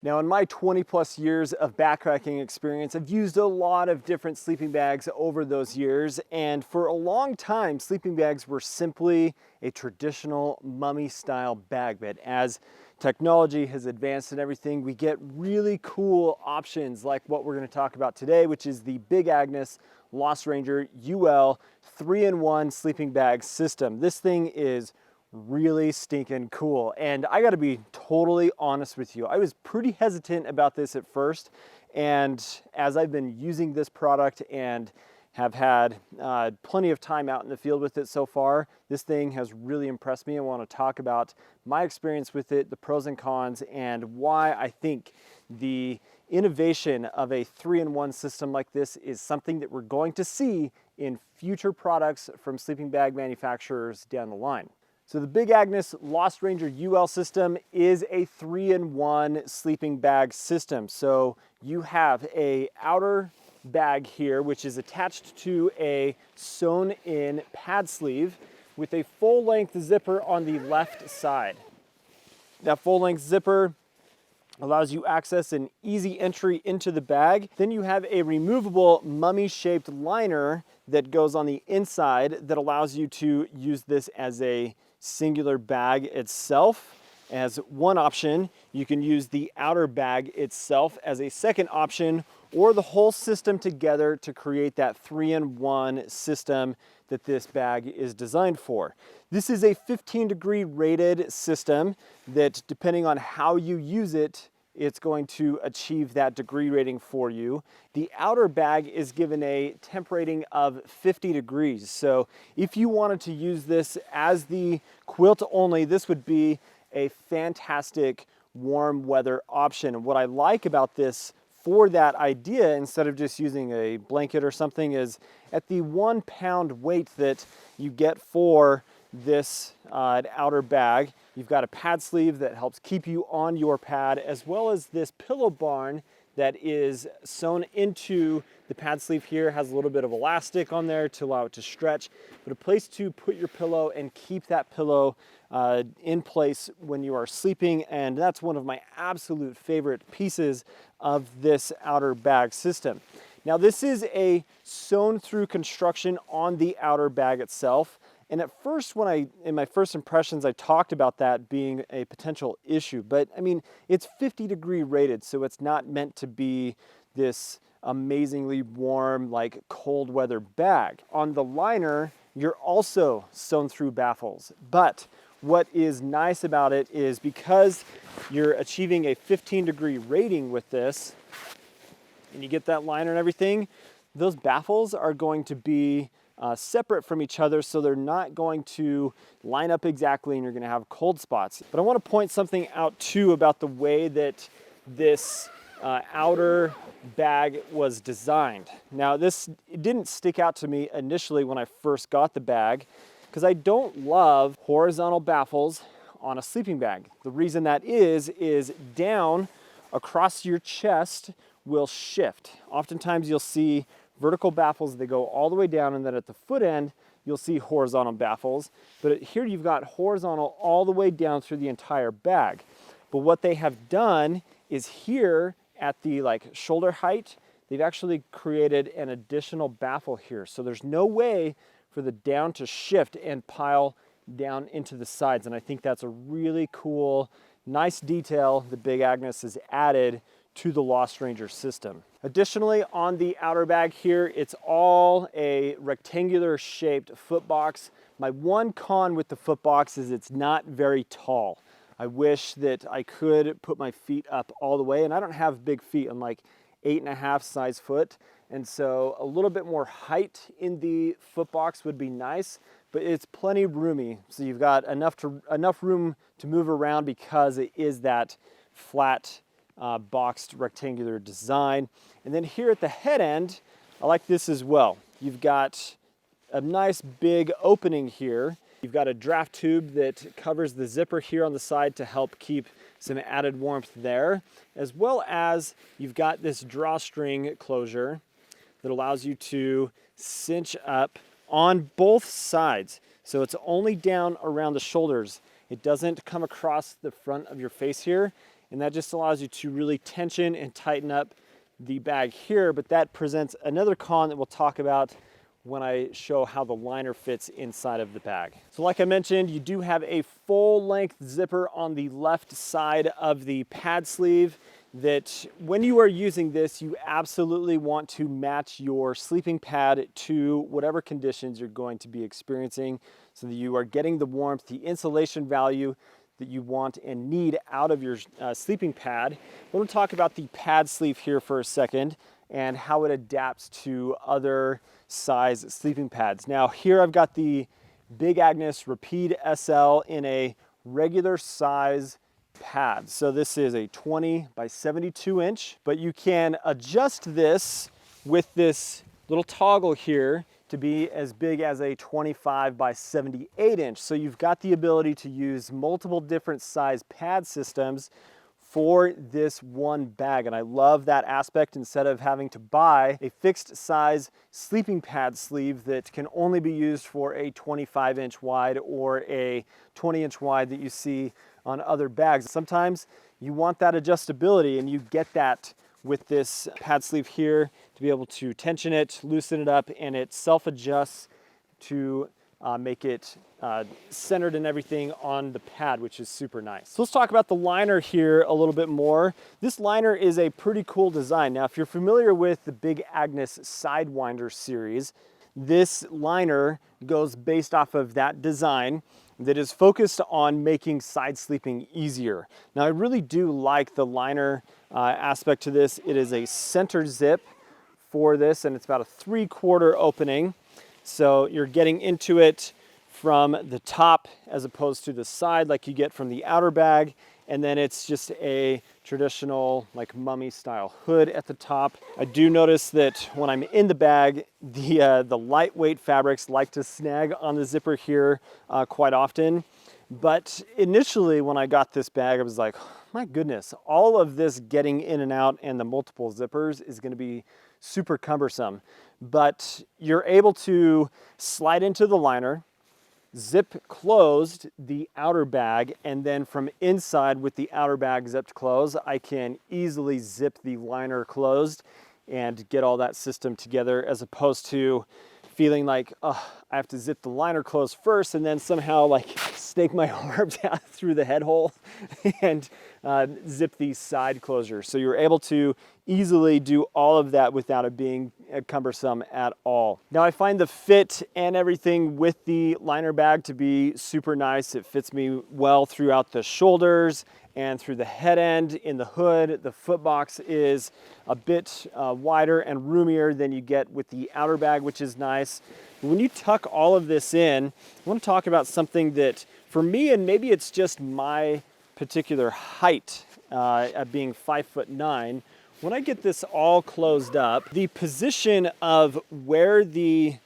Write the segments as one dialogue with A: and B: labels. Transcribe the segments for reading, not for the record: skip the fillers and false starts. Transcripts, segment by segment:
A: Now, in my 20 plus years of backpacking experience, I've used a lot of different sleeping bags over those years. And for a long time, sleeping bags were simply a traditional mummy style bag. But as technology has advanced and everything, we get really cool options like what we're going to talk about today, which is the Big Agnes Lost Ranger UL 3-in-1 sleeping bag system. This thing is really stinking cool. And I got to be totally honest with you. I was pretty hesitant about this at first. And as I've been using this product and have had plenty of time out in the field with it so far, this thing has really impressed me. I want to talk about my experience with it, the pros and cons, and why I think the innovation of a 3-in-1 system like this is something that we're going to see in future products from sleeping bag manufacturers down the line. So the Big Agnes Lost Ranger UL system is a 3-in-1 sleeping bag system. So you have a outer bag here, which is attached to a sewn in pad sleeve with a full length zipper on the left side. That full length zipper allows you access and easy entry into the bag. Then you have a removable mummy shaped liner that goes on the inside that allows you to use this as a singular bag itself as one option. You can use the outer bag itself as a second option, or the whole system together to create that 3-in-1 system that this bag is designed for. This is a 15-degree rated system that, depending on how you use it, it's going to achieve that degree rating for you. The outer bag is given a temp rating of 50 degrees. So if you wanted to use this as the quilt only, this would be a fantastic warm weather option. And what I like about this for that idea, instead of just using a blanket or something, is at the 1 pound weight that you get for this outer bag, you've got a pad sleeve that helps keep you on your pad, as well as this pillow barn that is sewn into the pad sleeve here. Has a little bit of elastic on there to allow it to stretch, but a place to put your pillow and keep that pillow in place when you are sleeping. And that's one of my absolute favorite pieces of this outer bag system. Now, this is a sewn through construction on the outer bag itself. And at first, in my first impressions, I talked about that being a potential issue. But I mean, it's 50-degree rated, so it's not meant to be this amazingly warm, like cold weather bag. On the liner, you're also sewn through baffles. But what is nice about it is because you're achieving a 15-degree rating with this, and you get that liner and everything, those baffles are going to be separate from each other, so they're not going to line up exactly and you're going to have cold spots. But I want to point something out too about the way that this outer bag was designed. Now, it didn't stick out to me initially when I first got the bag, because I don't love horizontal baffles on a sleeping bag. The reason that is down across your chest will shift. Oftentimes you'll see vertical baffles, they go all the way down, and then at the foot end, you'll see horizontal baffles. But here you've got horizontal all the way down through the entire bag. But what they have done is here at the shoulder height, they've actually created an additional baffle here. So there's no way for the down to shift and pile down into the sides. And I think that's a really cool, nice detail that Big Agnes has added to the Lost Ranger system. Additionally, on the outer bag here, it's all a rectangular shaped foot box. My one con with the foot box is it's not very tall. I wish that I could put my feet up all the way, and I don't have big feet. I'm like 8.5 size foot, and so a little bit more height in the foot box would be nice, but it's plenty roomy. So you've got enough room to move around because it is that flat boxed rectangular design. And then here at the head end, I like this as well. You've got a nice big opening here. You've got a draft tube that covers the zipper here on the side to help keep some added warmth there, as well as you've got this drawstring closure that allows you to cinch up on both sides. So it's only down around the shoulders. It doesn't come across the front of your face here. and that just allows you to really tension and tighten up the bag here, but that presents another con that we'll talk about when I show how the liner fits inside of the bag. So like I mentioned, you do have a full length zipper on the left side of the pad sleeve that when you are using this, you absolutely want to match your sleeping pad to whatever conditions you're going to be experiencing so that you are getting the warmth, the insulation value that you want and need out of your sleeping pad. We're going to talk about the pad sleeve here for a second and how it adapts to other size sleeping pads. Now here I've got the Big Agnes Rapide SL in a regular size pad. So this is a 20 by 72 inch, but you can adjust this with this little toggle here to be as big as a 25 by 78 inch. So you've got the ability to use multiple different size pad systems for this one bag. And I love that aspect instead of having to buy a fixed size sleeping pad sleeve that can only be used for a 25 inch wide or a 20 inch wide that you see on other bags. Sometimes you want that adjustability and you get that with this pad sleeve here to be able to tension it, loosen it up, and it self-adjusts to make it centered and everything on the pad, which is super nice. So let's talk about the liner here a little bit more. This liner is a pretty cool design. Now, if you're familiar with the Big Agnes Sidewinder series, this liner goes based off of that design that is focused on making side sleeping easier. Now, I really do like the liner aspect to this. It is a center zip for this, and it's about a 3/4 opening. So you're getting into it from the top as opposed to the side like you get from the outer bag. And then it's just a traditional like mummy style hood at the top. I do notice that when I'm in the bag, the lightweight fabrics like to snag on the zipper here quite often. But initially when I got this bag, I was like, my goodness, all of this getting in and out and the multiple zippers is gonna be super cumbersome. But you're able to slide into the liner, zip closed the outer bag, and then from inside with the outer bag zipped closed, I can easily zip the liner closed and get all that system together, as opposed to feeling like, oh, I have to zip the liner closed first and then somehow like snake my arm down through the head hole and zip the side closure. So you're able to easily do all of that without it being cumbersome at all. Now I find the fit and everything with the liner bag to be super nice. It fits me well throughout the shoulders and through the head end. In the hood, the foot box is a bit wider and roomier than you get with the outer bag, which is nice. When you tuck all of this in, I want to talk about something that for me, and maybe it's just my particular height at being 5'9", when I get this all closed up, the position of where the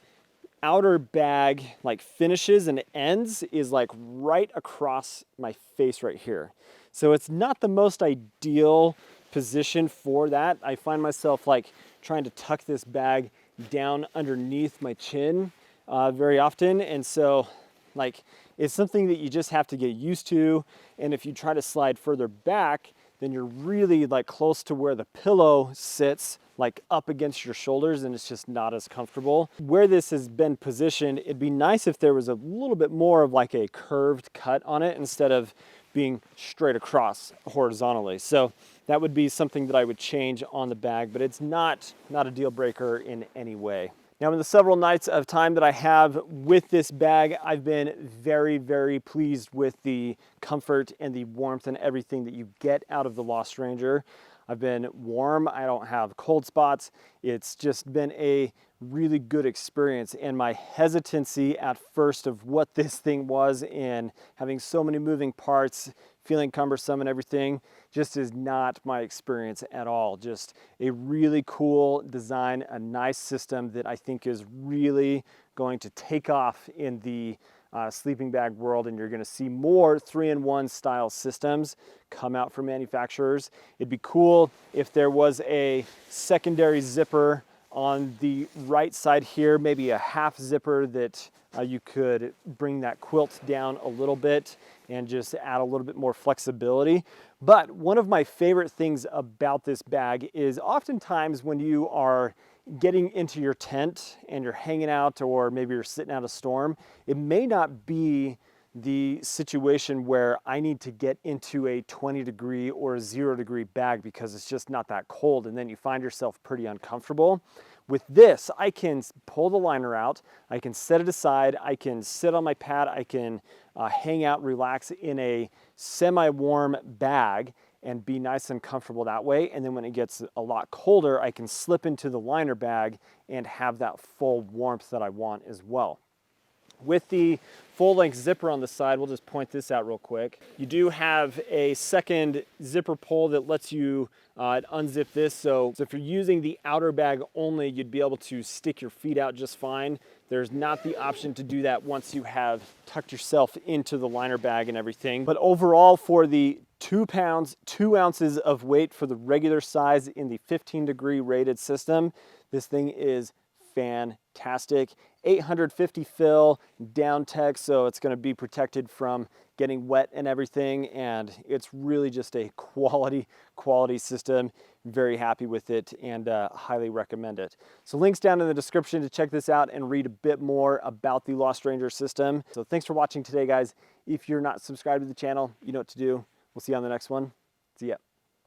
A: outer bag like finishes and ends is like right across my face right here. So it's not the most ideal position for that. I find myself like trying to tuck this bag down underneath my chin very often. And so like it's something that you just have to get used to. And if you try to slide further back, then you're really like close to where the pillow sits, like up against your shoulders, and it's just not as comfortable. Where this has been positioned, it'd be nice if there was a little bit more of like a curved cut on it instead of being straight across horizontally. So that would be something that I would change on the bag, but it's not a deal breaker in any way. Now, in the several nights of time that I have with this bag, I've been very, very pleased with the comfort and the warmth and everything that you get out of the Lost Ranger. I've been warm, I don't have cold spots. It's just been a really good experience, and my hesitancy at first of what this thing was and having so many moving parts, feeling cumbersome and everything, just is not my experience at all. Just a really cool design, a nice system that I think is really going to take off in the sleeping bag world, and you're going to see more 3-in-1 style systems come out from manufacturers. It'd be cool if there was a secondary zipper on the right side here, maybe a half zipper that you could bring that quilt down a little bit and just add a little bit more flexibility. But one of my favorite things about this bag is oftentimes when you are getting into your tent and you're hanging out, or maybe you're sitting out a storm, it may not be the situation where I need to get into a 20-degree or a 0-degree bag because it's just not that cold, and then you find yourself pretty uncomfortable. With this, I can pull the liner out, I can set it aside, I can sit on my pad, I can hang out, relax in a semi-warm bag and be nice and comfortable that way. And then when it gets a lot colder, I can slip into the liner bag and have that full warmth that I want as well. With the full-length zipper on the side, we'll just point this out real quick. You do have a second zipper pull that lets you unzip this. So if you're using the outer bag only, you'd be able to stick your feet out just fine. There's not the option to do that once you have tucked yourself into the liner bag and everything. But overall, for the 2 pounds, 2 ounces of weight for the regular size in the 15-degree rated system, this thing is fantastic. 850 fill down tech, so it's going to be protected from getting wet and everything, and it's really just a quality system. Very happy with it, and highly recommend it. So links down in the description to check this out and read a bit more about the Lost Ranger system. So thanks for watching today, guys. If you're not subscribed to the channel, you know what to do. We'll see you on the next one. See ya.